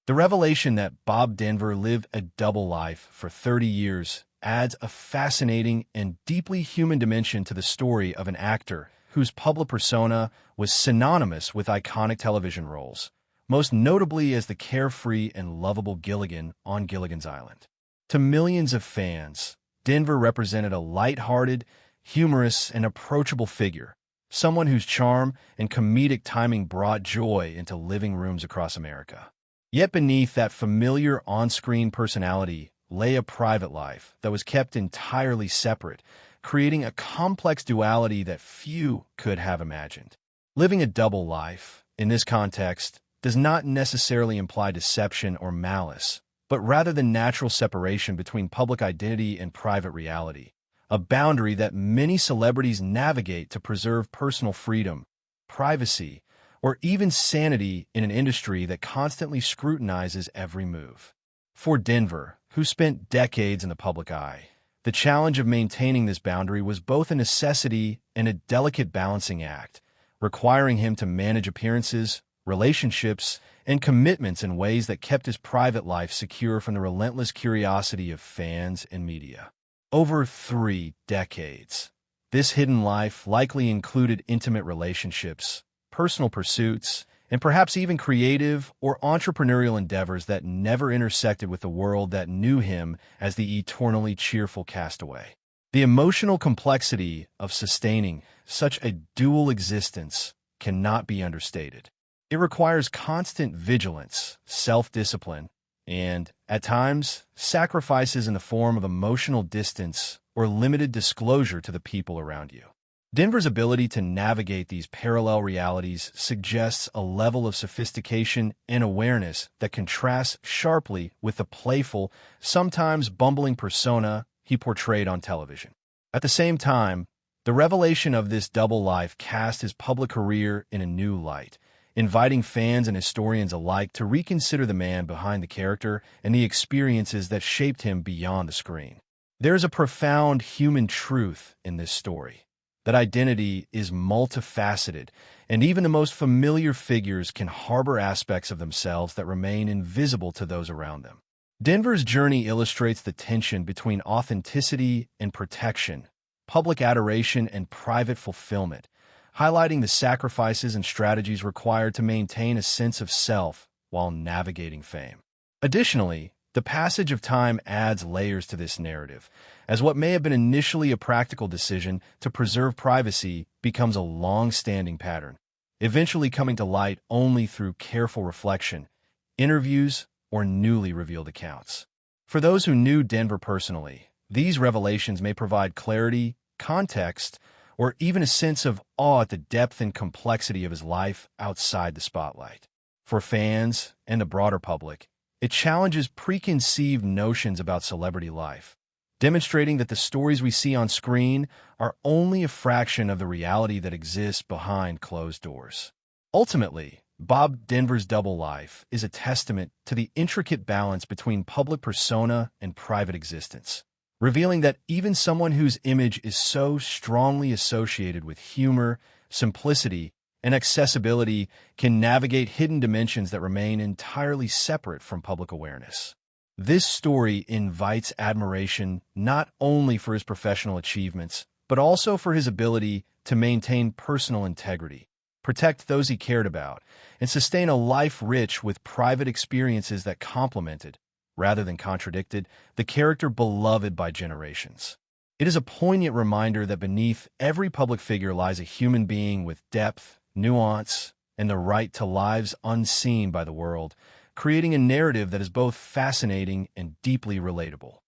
The revelation that Bob Denver lived a double life for 30 years adds a fascinating and deeply human dimension to the story of an actor whose public persona was synonymous with iconic television roles, most notably as the carefree and lovable Gilligan on Gilligan's Island. To millions of fans, Denver represented a light-hearted, humorous, and approachable figure, someone whose charm and comedic timing brought joy into living rooms across America. Yet beneath that familiar on-screen personality lay a private life that was kept entirely separate, creating a complex duality that few could have imagined. Living a double life, in this context, does not necessarily imply deception or malice, but rather the natural separation between public identity and private reality, a boundary that many celebrities navigate to preserve personal freedom, privacy, or even sanity in an industry that constantly scrutinizes every move. For Denver, who spent decades in the public eye, the challenge of maintaining this boundary was both a necessity and a delicate balancing act, requiring him to manage appearances, relationships, and commitments in ways that kept his private life secure from the relentless curiosity of fans and media. Over 3 decades, this hidden life likely included intimate relationships, personal pursuits, and perhaps even creative or entrepreneurial endeavors that never intersected with the world that knew him as the eternally cheerful castaway. The emotional complexity of sustaining such a dual existence cannot be understated. It requires constant vigilance, self-discipline, and, at times, sacrifices in the form of emotional distance or limited disclosure to the people around you. Denver's ability to navigate these parallel realities suggests a level of sophistication and awareness that contrasts sharply with the playful, sometimes bumbling persona he portrayed on television. At the same time, the revelation of this double life cast his public career in a new light, inviting fans and historians alike to reconsider the man behind the character and the experiences that shaped him beyond the screen. There is a profound human truth in this story, that identity is multifaceted, and even the most familiar figures can harbor aspects of themselves that remain invisible to those around them. Denver's journey illustrates the tension between authenticity and protection, public adoration and private fulfillment, highlighting the sacrifices and strategies required to maintain a sense of self while navigating fame. Additionally, the passage of time adds layers to this narrative, as what may have been initially a practical decision to preserve privacy becomes a long-standing pattern, eventually coming to light only through careful reflection, interviews, or newly revealed accounts. For those who knew Denver personally, these revelations may provide clarity, context, or even a sense of awe at the depth and complexity of his life outside the spotlight. For fans and the broader public, it challenges preconceived notions about celebrity life, demonstrating that the stories we see on screen are only a fraction of the reality that exists behind closed doors. Ultimately, Bob Denver's double life is a testament to the intricate balance between public persona and private existence, revealing that even someone whose image is so strongly associated with humor, simplicity, and accessibility can navigate hidden dimensions that remain entirely separate from public awareness. This story invites admiration not only for his professional achievements, but also for his ability to maintain personal integrity, protect those he cared about, and sustain a life rich with private experiences that complemented, rather than contradicted, the character beloved by generations. It is a poignant reminder that beneath every public figure lies a human being with depth, nuance, and the right to lives unseen by the world, creating a narrative that is both fascinating and deeply relatable.